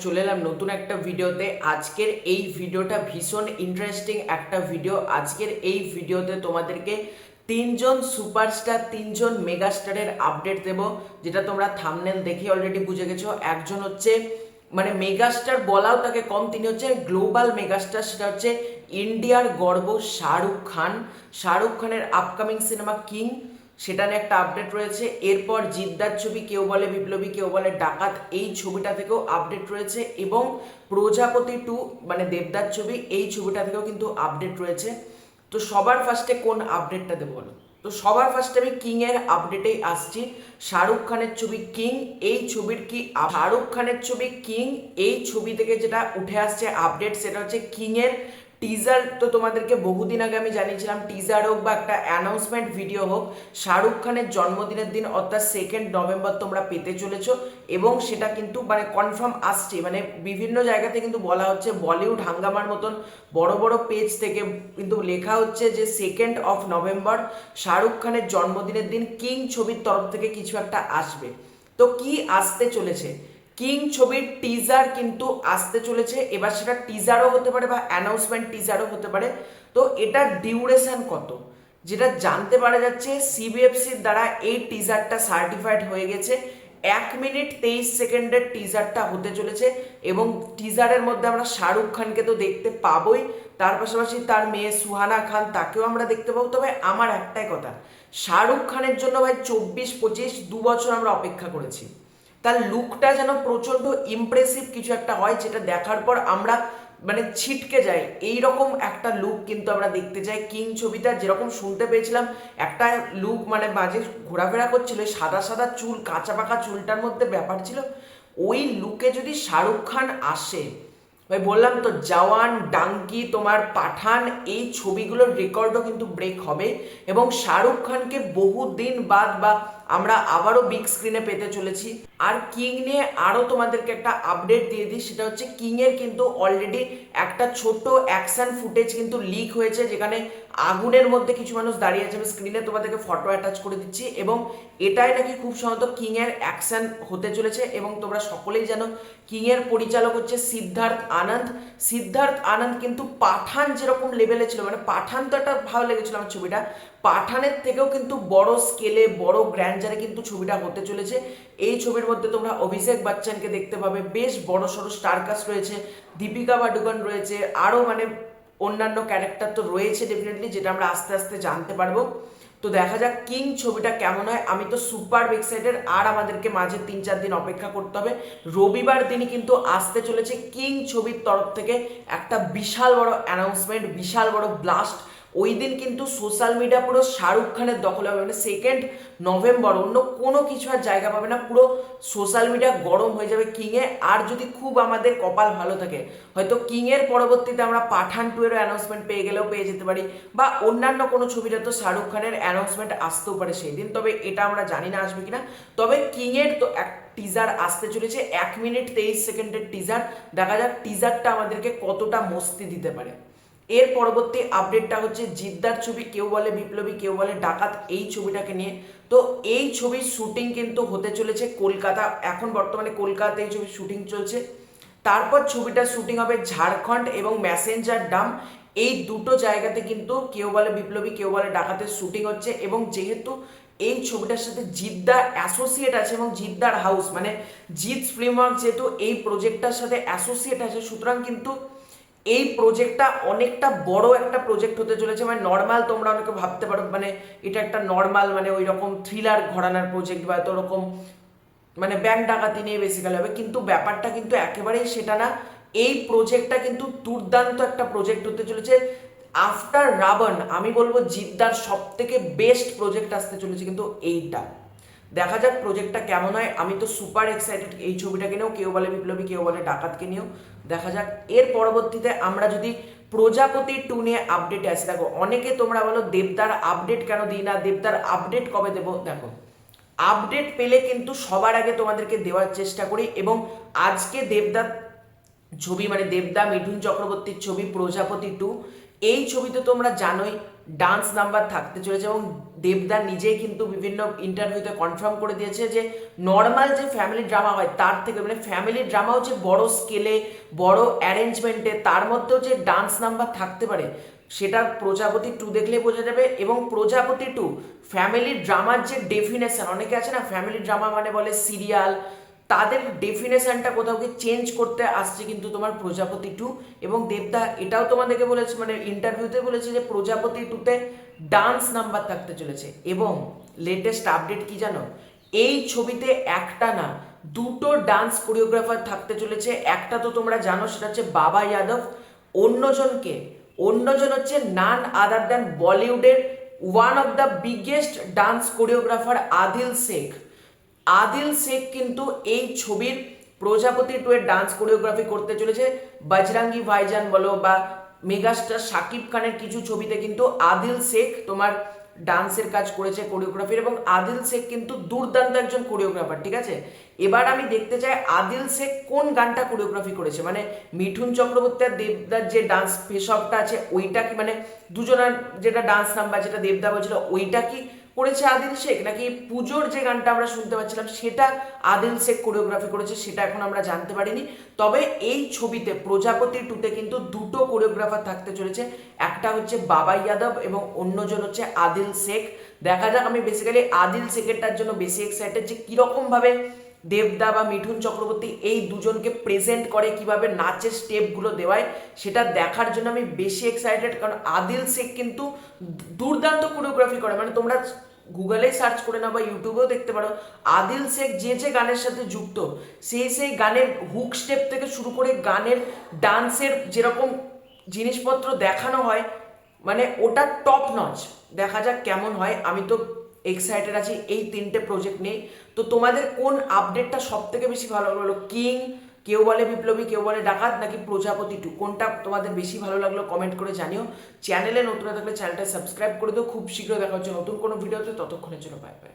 চলে এলাম নতুন একটা ভিডিওতে। আজকের এই ভিডিওটা ভীষণ ইন্টারেস্টিং একটা ভিডিও। আজকের এই ভিডিওতে তোমাদেরকে তিনজন সুপারস্টার, তিনজন মেগাস্টারের আপডেট দেব, যেটা তোমরা থাম্বনেল দেখে অলরেডি বুঝে গেছো। একজন হচ্ছে মানে মেগাস্টার বলাও তাকে কম, তিনি হচ্ছে গ্লোবাল মেগাস্টার, সেটা হচ্ছে ইন্ডিয়ার গর্ব শাহরুখ খান। শাহরুখ খানের আপকামিং সিনেমা কিং, সেটা নিয়ে একটা আপডেট রয়েছে। এরপর জিদ্দার ছবি কেউ বলে বিপ্লবী কেউ বলে ডাকাত, এই ছবিটা থেকেও আপডেট রয়েছে। এবং প্রজাপতি 2 মানে দেবদার ছবি, এই ছবিটা থেকেও কিন্তু আপডেট রয়েছে। তো সবার ফার্স্টে কোন আপডেটটা দেবো বলো? তো সবার ফার্স্টে আমি কিং এর আপডেটেই আসছি। শাহরুখ খানের ছবি কিং, এই ছবির কি শাহরুখ খানের ছবি কিং, এই ছবি থেকে যেটা উঠে আসছে আপডেট, সেটা হচ্ছে কিং এর টিজার। তো তোমাদেরকে বহুদিন আগে আমি জানিয়েছিলাম, টিজার হোক বা একটা অ্যানাউন্সমেন্ট ভিডিও হোক, শাহরুখ খানের জন্মদিনের দিন অর্থাৎ 2 নভেম্বর তোমরা পেতে চলেছ। এবং সেটা কিন্তু মানে কনফার্ম আসছে, মানে বিভিন্ন জায়গাতে কিন্তু বলা হচ্ছে, বলিউড হাঙ্গামার মতন বড় বড় পেজ থেকে কিন্তু লেখা হচ্ছে যে 2 নভেম্বর শাহরুখ খানের জন্মদিনের দিন কিং ছবির তরফ থেকে কিছু একটা আসবে। তো কি আসতে চলেছে? কিং ছবির টিজার কিন্তু আসতে চলেছে। এবার সেটা টিজারও হতে পারে বা অ্যানাউন্সমেন্ট টিজারও হতে পারে। তো এটার ডিউরেশন কত, যেটা জানতে পারা যাচ্ছে, সিবিএফসির দ্বারা এই টিজারটা সার্টিফাইড হয়ে গেছে। 1 মিনিট 23 সেকেন্ডের টিজারটা হতে চলেছে। এবং টিজারের মধ্যে আমরা শাহরুখ খানকে তো দেখতে পাবোই, তার পাশাপাশি তার মেয়ে সুহানা খান, তাকেও আমরা দেখতে পাবো। তবে আমার একটাই কথা, শাহরুখ খানের জন্য ভাই 24-25 2 বছর আমরা অপেক্ষা করেছি। তার লুকটা যেন প্রচন্ড ইমপ্রেসিভ কিছু একটা হয়, যেটা দেখার পর আমরা মানে ছিটকে যাই, এইরকম একটা লুক কিন্তু আমরা দেখতে চাই। কিং ছবিটা যেরকম শুনতে পেয়েছিলাম, একটা লুক মানে মাঝে ঘোরাফেরা করছিল, সাদা সাদা চুল, কাঁচা পাকা চুলটার মধ্যে ব্যাপার ছিল, ওই লুকে যদি শাহরুখ খান আসে, ভাই বললাম তো, জওয়ান, ডাঙ্কি, তোমার পাঠান, এই ছবিগুলোর রেকর্ডও কিন্তু ব্রেক হবে। এবং শাহরুখ খানকে বহুদিন বাদ বা আমরা আবারও বিগ স্ক্রিনে পেতে চলেছি। আর কিং নিয়ে আরও তোমাদেরকে একটা আপডেট দিয়ে দিই, সেটা হচ্ছে কিং এর কিন্তু অলরেডি একটা ছোট অ্যাকশন ফুটেজ কিন্তু লিক হয়েছে, যেখানে আগুনের মধ্যে কিছু মানুষ দাঁড়িয়ে আছে। আমি স্ক্রিনে তোমাদেরকে ফটো অ্যাটাচ করে দিচ্ছি। এবং এটাই নাকি খুব সম্ভবত কিং এর অ্যাকশন হতে চলেছে। এবং তোমরা সকলেই জানো, কিং এর পরিচালক হচ্ছে সিদ্ধার্থ আনন্দ। সিদ্ধার্থ আনন্দ কিন্তু পাঠান যেরকম লেভেলে ছিল, মানে পাঠান তো একটা ভালো লেগেছিল আমার ছবিটা, পাঠানের থেকেও কিন্তু বড় স্কেলে, বড় গ্র্যান্ডারে কিন্তু ছবিটা হতে চলেছে। এই ছবির মধ্যে তোমরা অভিষেক বচ্চনকে দেখতে পাবে, বেশ বড় সড়ো স্টার কাস্ট রয়েছে, দীপিকা পাডুকোন রয়েছে, আরও মানে অন্যান্য ক্যারেক্টার তো রয়েছে ডেফিনেটলি, যেটা আমরা আস্তে আস্তে জানতে পারবো। তো দেখা যাক কিং ছবিটা কেমন হয়। আমি তো সুপার এক্সাইটেড। আর আমাদেরকে মাঝে 3-4 দিন অপেক্ষা করতে হবে। রবিবার দিনই কিন্তু আসতে চলেছে কিং ছবির তরফ থেকে একটা বিশাল বড় অ্যানাউন্সমেন্ট, বিশাল বড় ব্লাস্ট। ওই দিন কিন্তু সোশ্যাল মিডিয়া পুরো শাহরুখ খানের দখলে হবে, মানে 2 নভেম্বর অন্য কোনো কিছু আর জায়গা পাবে না, পুরো সোশ্যাল মিডিয়া গরম হয়ে যাবে কিংয়ে। আর যদি খুব আমাদের কপাল ভালো থাকে, হয়তো কিংয়ের পরবর্তীতে আমরা পাঠান 2 এরও অ্যানাউন্সমেন্ট পেয়ে গেলেও পেয়ে যেতে পারি, বা অন্যান্য কোনো ছবিটা তো শাহরুখ খানের অ্যানাউন্সমেন্ট আসতেও পারে সেই দিন। তবে এটা আমরা জানি না আসবে কিনা। তবে কিংয়ের তো এক টিজার আসতে চলেছে, 1 মিনিট 23 সেকেন্ডের টিজার। দেখা যাক টিজারটা আমাদেরকে কতটা মস্তি দিতে পারে। এর পরবর্তী আপডেটটা হচ্ছে জিদ্দার ছবি কেউ বলে বিপ্লবী কেউ বলে ডাকাত, এই ছবিটাকে নিয়ে। তো এই ছবির শুটিং কিন্তু হতে চলেছে কলকাতা, এখন বর্তমানে কলকাতাতে এই ছবির শুটিং চলছে। তারপর ছবিটার শুটিং হবে ঝাড়খণ্ড এবং ম্যাসেঞ্জার ডাম, এই দুটো জায়গাতে কিন্তু কেউ বলে বিপ্লবী কেউ বলে ডাকাতের শুটিং হচ্ছে। এবং যেহেতু এই ছবিটার সাথে জিদ্দা অ্যাসোসিয়েট আছে এবং জিদ্দার হাউস মানে জিৎ ফিল্ম ওয়ার্কস যেহেতু এই প্রজেক্টটার সাথে অ্যাসোসিয়েট আছে, সুতরাং কিন্তু এই প্রজেক্টটা অনেকটা বড় একটা প্রজেক্ট হতে চলেছে। মানে নর্মাল তোমরা অনেকে ভাবতে পারো মানে এটা একটা নর্মাল মানে ওই রকম থ্রিলার ঘরানার প্রজেক্ট বা এত রকম মানে ব্যাংক ডাকাতি নিয়ে বেসিক্যালি হবে, কিন্তু ব্যাপারটা কিন্তু একেবারেই সেটা না। এই প্রজেক্টটা কিন্তু দুর্দান্ত একটা প্রজেক্ট হতে চলেছে। আফটার রাবণ আমি বলবো জিদ্দার সব থেকে বেস্ট প্রজেক্ট আসতে চলেছে কিন্তু এইটা। দেখা যাক প্রজেক্টটা কেমন হয়। আমি তো সুপার এক্সাইটেড এই ছবিটাকে নিয়েও, কেউ বলে বিপ্লবী কেউ বলে ডাকাতকে নিয়েও। দেখা যাক এর পরবর্তীতে আমরা যদি প্রজাপতি 2 নিয়ে আপডেটে আসি। দেখো অনেকে তোমরা বলো দেবদার আপডেট কেন দিই না, দেবদার আপডেট কবে দেবো। দেখো আপডেট পেলে কিন্তু সবার আগে তোমাদেরকে দেওয়ার চেষ্টা করি। এবং আজকে দেবদার ছবি মানে দেবদা মিঠুন চক্রবর্তীর ছবি প্রজাপতি 2, এই ছবিতে তোমরা জানোই ডান্স নাম্বার থাকতে চলেছে এবং দেবদা নিজেই কিন্তু বিভিন্ন ইন্টারভিউতে কনফার্ম করে দিয়েছে যে নর্মাল যে ফ্যামিলি ড্রামা হয় তার থেকে মানে ফ্যামিলি ড্রামা হচ্ছে বড় স্কেলে বড় অ্যারেঞ্জমেন্টে তার মধ্যেও যে ডান্স নাম্বার থাকতে পারে সেটা প্রজাপতি 2 দেখলে বোঝা যাবে। এবং প্রজাপতি 2 ফ্যামিলি ড্রামার যে ডেফিনেশন, অনেকে আছে না ফ্যামিলি ড্রামা মানে বলে সিরিয়াল, তাদের ডেফিনেশনটা কোথাও কি চেঞ্জ করতে আসছে কিন্তু তোমার প্রজাপতি 2। এবং দেবদা এটাও তোমাদেরকে বলেছে মানে ইন্টারভিউতে বলেছে যে প্রজাপতি 2তে ডান্স নাম্বার থাকতে চলেছে। এবং লেটেস্ট আপডেট কি জানো, এই ছবিতে একটা না দুটো ডান্স কোরিওগ্রাফার থাকতে চলেছে। একটা তো তোমরা জানো সেটা হচ্ছে বাবা যাদব, অন্যজন হচ্ছে নান আদার দ্যান বলিউডের one of the biggest dance choreographer Adil Sheikh কিন্তু এই ছবির প্রজাপতি 2 এর ডান্স কোরিওগ্রাফি করতে চলেছে। বজরঙ্গি ভাইজান বলো বা মেগাস্টার শাকিব খানের কিছু ছবিতে কিন্তু আদিল শেখ তোমার ডান্সের কাজ করেছে, কোরিওগ্রাফির। এবং আদিল শেখ কিন্তু দুর্দান্ত একজন কোরিওগ্রাফার, ঠিক আছে। এবার আমি দেখতে চাই আদিল শেখ কোন গানটা কোরিওগ্রাফি করেছে, মানে মিঠুন চক্রবর্তী আর দেবদার যে ডান্স ফেসঅফটা আছে ওইটা কি, মানে দুজনের যেটা ডান্স নাম্বার যেটা দেবদা বলছিল ওইটা কি করেছে আদিল শেখ, নাকি পুজোর যে গানটা আমরা শুনতে পাচ্ছিলাম সেটা আদিল শেখ কোরিওগ্রাফি করেছে সেটা এখন আমরা জানতে পারিনি। তবে এই ছবিতে প্রজাপতি 2তে কিন্তু দুটো কোরিওগ্রাফার থাকতে চলেছে, একটা হচ্ছে বাবা যাদব এবং অন্যজন হচ্ছে আদিল শেখ। দেখা যাক, আমি বেসিক্যালি আদিল শেখেরটার জন্য বেশি এক্সাইটেড যে কিরকম ভাবে দেবদা বা মিঠুন চক্রবর্তী এই দুজনকে প্রেজেন্ট করে, কিভাবে নাচের স্টেপগুলো দেওয়ায় সেটা দেখার জন্য আমি বেশি এক্সাইটেড। কারণ আদিল শেখ কিন্তু দুর্দান্ত কোরিওগ্রাফি করে, মানে তোমরা গুগলে সার্চ করে না বা ইউটিউবেও দেখতে পারো আদিল শেখ যে গানের সাথে যুক্ত সেই গানের হুক স্টেপ থেকে শুরু করে গানের ডান্সের যেরকম জিনিসপত্র দেখানো হয় মানে ওটা টপ নচ। দেখা যাক কেমন হয়, আমি তো এক্সাইটেড আছি এই 3টে প্রজেক্ট নিয়ে। তো তোমাদের কোন আপডেটটা সব থেকে বেশি ভালো লাগলো, কিং, কেউ বলে বিপ্লবী, কেউ বলে ডাকাত, নাকি প্রজাপতি 2, কোনটা তোমাদের বেশি ভালো লাগলো কমেন্ট করে জানিও। চ্যানেলে নতুন থাকলে চ্যানেলটা সাবস্ক্রাইব করে দিও। খুব শীঘ্রই দেখা হচ্ছে নতুন কোনো ভিডিওতে, ততক্ষণের জন্য বাই বাই।